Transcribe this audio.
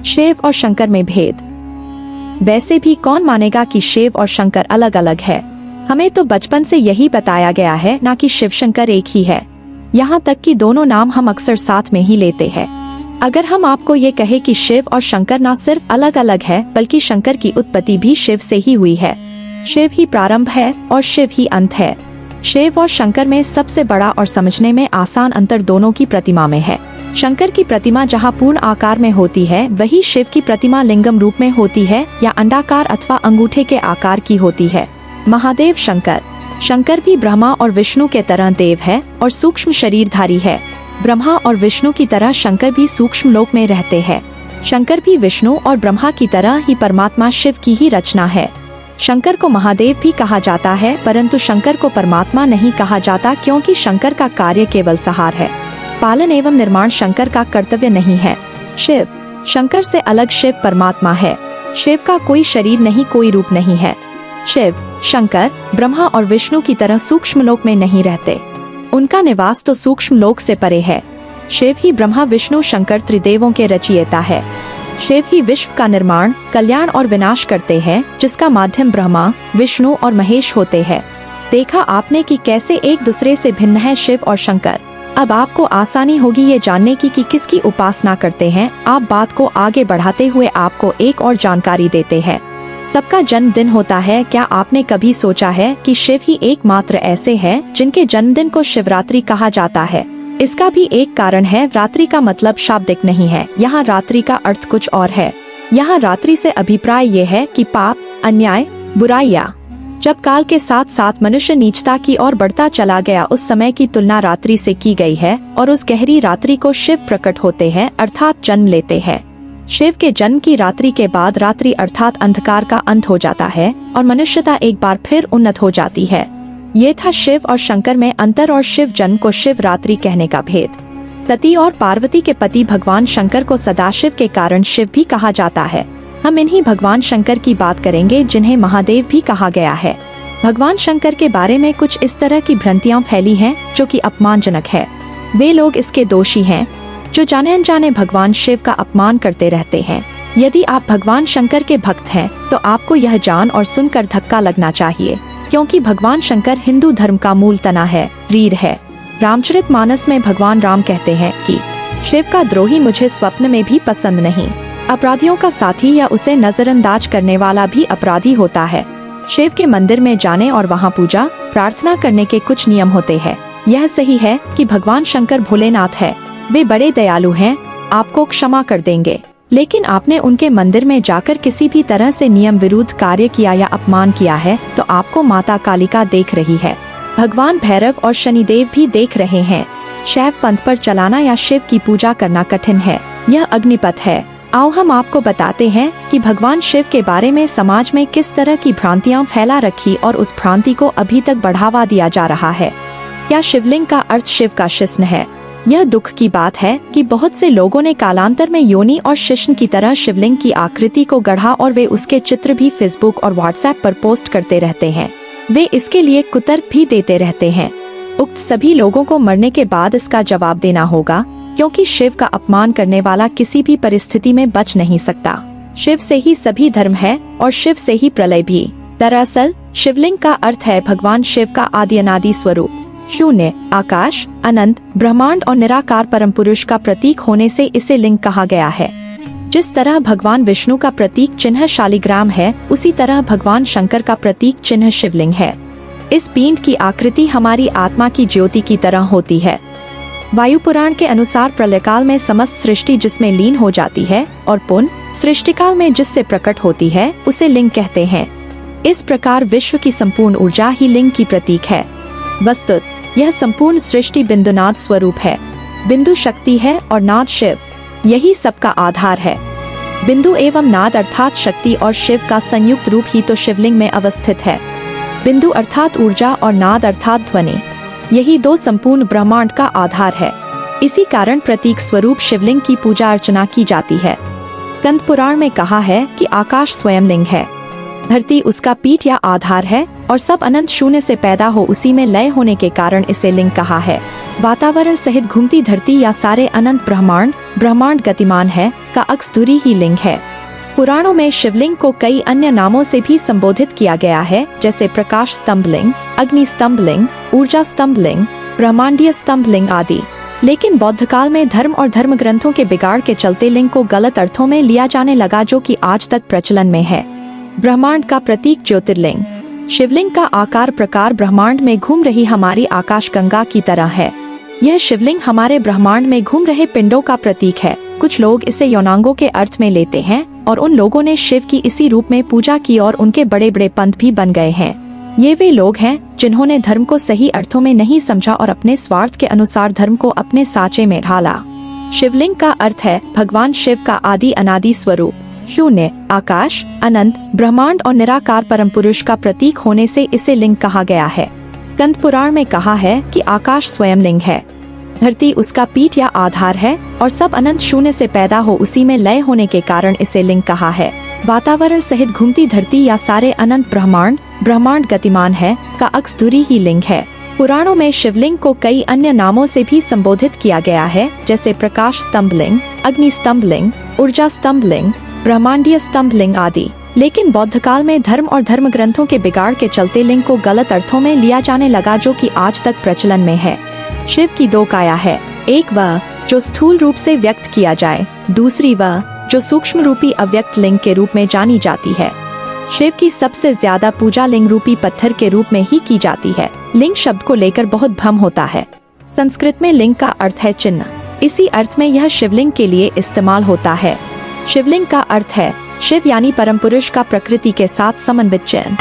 शिव और शंकर में भेद। वैसे भी कौन मानेगा कि शिव और शंकर अलग अलग है। हमें तो बचपन से यही बताया गया है ना कि शिव शंकर एक ही है। यहाँ तक कि दोनों नाम हम अक्सर साथ में ही लेते हैं। अगर हम आपको ये कहे कि शिव और शंकर ना सिर्फ अलग अलग है बल्कि शंकर की उत्पत्ति भी शिव से ही हुई है। शिव ही प्रारंभ है और शिव ही अंत है। शिव और शंकर में सबसे बड़ा और समझने में आसान अंतर दोनों की प्रतिमा में है। शंकर की प्रतिमा जहाँ पूर्ण आकार में होती है, वही शिव की प्रतिमा लिंगम रूप में होती है या अंडाकार अथवा अंगूठे के आकार की होती है। महादेव शंकर भी ब्रह्मा और विष्णु के तरह देव है और सूक्ष्म शरीरधारी है। ब्रह्मा और विष्णु की तरह शंकर भी सूक्ष्म लोक में रहते हैं। शंकर भी विष्णु और ब्रह्मा की तरह ही परमात्मा शिव की ही रचना है। शंकर को महादेव भी कहा जाता है, परंतु शंकर को परमात्मा नहीं कहा जाता, क्योंकि शंकर का कार्य केवल संहार है। पालन एवं निर्माण शंकर का कर्तव्य नहीं है। शंकर से अलग शिव परमात्मा है। शिव का कोई शरीर नहीं, कोई रूप नहीं है। शंकर ब्रह्मा और विष्णु की तरह सूक्ष्म लोक में नहीं रहते। उनका निवास तो सूक्ष्म लोक से परे है। शिव ही ब्रह्मा विष्णु शंकर त्रिदेवों के रचयिता है। शिव ही विश्व का निर्माण, कल्याण और विनाश करते हैं, जिसका माध्यम ब्रह्मा, विष्णु और महेश होते हैं। देखा आपने कि कैसे एक दूसरे से भिन्न है शिव और शंकर। अब आपको आसानी होगी ये जानने की कि किसकी उपासना करते हैं। आप बात को आगे बढ़ाते हुए आपको एक और जानकारी देते हैं। सबका जन्मदिन होता है। क्या आपने कभी सोचा है कि शिव ही एकमात्र ऐसे हैं जिनके जन्मदिन को शिवरात्रि कहा जाता है? इसका भी एक कारण है। रात्रि का मतलब शाब्दिक नहीं है। यहाँ रात्रि का अर्थ कुछ और है। यहाँ रात्रि से अभिप्राय ये है कि पाप, अन्याय, बुराइयाँ। जब काल के साथ साथ मनुष्य नीचता की ओर बढ़ता चला गया, उस समय की तुलना रात्रि से की गई है और उस गहरी रात्रि को शिव प्रकट होते हैं, अर्थात जन्म लेते हैं। शिव के जन्म की रात्रि के बाद रात्रि अर्थात अंधकार का अंत हो जाता है और मनुष्यता एक बार फिर उन्नत हो जाती है। ये था शिव और शंकर में अंतर और शिव जन्म को शिवरात्रि कहने का भेद। सती और पार्वती के पति भगवान शंकर को सदाशिव के कारण शिव भी कहा जाता है। हम इन्हीं भगवान शंकर की बात करेंगे जिन्हें महादेव भी कहा गया है। भगवान शंकर के बारे में कुछ इस तरह की भ्रांतियां फैली हैं जो कि अपमानजनक है। वे लोग इसके दोषी हैं जो जाने अनजाने भगवान शिव का अपमान करते रहते हैं। यदि आप भगवान शंकर के भक्त हैं तो आपको यह जान और सुनकर धक्का लगना चाहिए, क्योंकि भगवान शंकर हिंदू धर्म का मूल तना है, रीढ़ है। रामचरितमानस में भगवान राम कहते हैं कि शिव का द्रोही मुझे स्वप्न में भी पसंद नहीं। अपराधियों का साथी या उसे नजरअंदाज करने वाला भी अपराधी होता है। शिव के मंदिर में जाने और वहाँ पूजा प्रार्थना करने के कुछ नियम होते हैं। यह सही है कि भगवान शंकर भोलेनाथ है। वे बड़े दयालु हैं, आपको क्षमा कर देंगे। लेकिन आपने उनके मंदिर में जाकर किसी भी तरह से नियम विरुद्ध कार्य किया या अपमान किया है तो आपको माता कालिका देख रही है। भगवान भैरव और शनिदेव भी देख रहे हैं। शैव पंथ पर चलाना या शिव की पूजा करना कठिन है। यह अग्निपथ है। आओ हम आपको बताते हैं कि भगवान शिव के बारे में समाज में किस तरह की भ्रांतियां फैला रखी और उस भ्रांति को अभी तक बढ़ावा दिया जा रहा है। क्या शिवलिंग का अर्थ शिव का शिश्न है? यह दुख की बात है कि बहुत से लोगों ने कालांतर में योनि और शिश्न की तरह शिवलिंग की आकृति को गढ़ा और वे उसके चित्र भी फेसबुक और व्हाट्सएप पर पोस्ट करते रहते हैं। वे इसके लिए कुतर्क भी देते रहते हैं। उक्त सभी लोगों को मरने के बाद इसका जवाब देना होगा, क्योंकि शिव का अपमान करने वाला किसी भी परिस्थिति में बच नहीं सकता। शिव से ही सभी धर्म है और शिव से ही प्रलय भी। दरअसल शिवलिंग का अर्थ है भगवान शिव का आदि अनादि स्वरूप। शून्य, आकाश, अनंत, ब्रह्मांड और निराकार परम पुरुष का प्रतीक होने से इसे लिंग कहा गया है। जिस तरह भगवान विष्णु का प्रतीक चिन्ह शालिग्राम है, उसी तरह भगवान शंकर का प्रतीक चिन्ह शिवलिंग है। इस पिंड की आकृति हमारी आत्मा की ज्योति की तरह होती है। वायु पुराण के अनुसार प्रलयकाल में समस्त सृष्टि जिसमें लीन हो जाती है और पुनः सृष्टिकाल में जिससे प्रकट होती है, उसे लिंग कहते हैं। इस प्रकार विश्व की संपूर्ण ऊर्जा ही लिंग की प्रतीक है। वस्तुत यह संपूर्ण सृष्टि बिंदुनाद स्वरूप है। बिंदु शक्ति है और नाद शिव, यही सबका आधार है। बिंदु एवं नाद अर्थात शक्ति और शिव का संयुक्त रूप ही तो शिवलिंग में अवस्थित है। बिंदु अर्थात ऊर्जा और नाद अर्थात ध्वनि, यही दो संपूर्ण ब्रह्मांड का आधार है। इसी कारण प्रतीक स्वरूप शिवलिंग की पूजा अर्चना की जाती है। स्कंद पुराण में कहा है कि आकाश स्वयं लिंग है, धरती उसका पीठ या आधार है और सब अनंत शून्य से पैदा हो उसी में लय होने के कारण इसे लिंग कहा है। वातावरण सहित घूमती धरती या सारे अनंत ब्रह्मांड, ब्रह्मांड गतिमान है का अक्सधुरी ही लिंग है। पुराणों में शिवलिंग को कई अन्य नामों से भी संबोधित किया गया है, जैसे प्रकाश स्तंभ लिंग, अग्नि स्तंभ लिंग, ऊर्जा स्तंभ लिंग, ब्रह्मांडीय स्तंभ लिंग आदि। लेकिन बौद्ध काल में धर्म और धर्म ग्रंथों के बिगाड़ के चलते लिंग को गलत अर्थों में लिया जाने लगा, जो कि आज तक प्रचलन में है। ब्रह्मांड का प्रतीक ज्योतिर्लिंग। शिवलिंग का आकार प्रकार ब्रह्मांड में घूम रही हमारी आकाशगंगा की तरह है। यह शिवलिंग हमारे ब्रह्मांड में घूम रहे पिंडों का प्रतीक है। कुछ लोग इसे यौनांगों के अर्थ में लेते हैं और उन लोगों ने शिव की इसी रूप में पूजा की और उनके बड़े बड़े पंथ भी बन गए हैं। ये वे लोग हैं जिन्होंने धर्म को सही अर्थों में नहीं समझा और अपने स्वार्थ के अनुसार धर्म को अपने साँचे में ढाला। शिवलिंग का अर्थ है भगवान शिव का आदि अनादि स्वरूप। शून्य, आकाश, अनंत, ब्रह्मांड और निराकार परम पुरुष का प्रतीक होने से इसे लिंग कहा गया है। स्कंद पुराण में कहा है कि आकाश स्वयं लिंग है, धरती उसका पीठ या आधार है और सब अनंत शून्य से पैदा हो उसी में लय होने के कारण इसे लिंग कहा है। वातावरण सहित घूमती धरती या सारे अनंत ब्रह्मांड, ब्रह्मांड गतिमान है का अक्सधुरी ही लिंग है। पुराणों में शिवलिंग को कई अन्य नामों से भी संबोधित किया गया है, जैसे प्रकाश स्तंभ लिंग, अग्नि स्तंभ लिंग, ऊर्जा स्तंभ लिंग, ब्रह्मांडीय स्तंभ लिंग आदि। लेकिन बौद्ध काल में धर्म और धर्म ग्रंथों के बिगाड़ के चलते लिंग को गलत अर्थों में लिया जाने लगा, जो कि आज तक प्रचलन में है। शिव की दो काया है, एक वह जो स्थूल रूप से व्यक्त किया जाए, दूसरी वह जो सूक्ष्म रूपी अव्यक्त लिंग के रूप में जानी जाती है। शिव की सबसे ज्यादा पूजा लिंग रूपी पत्थर के रूप में ही की जाती है। लिंग शब्द को लेकर बहुत भ्रम होता है। संस्कृत में लिंग का अर्थ है चिन्ह, इसी अर्थ में यह शिवलिंग के लिए इस्तेमाल होता है। शिवलिंग का अर्थ है शिव यानी परम पुरुष का प्रकृति के साथ समन्वित चिन्ह।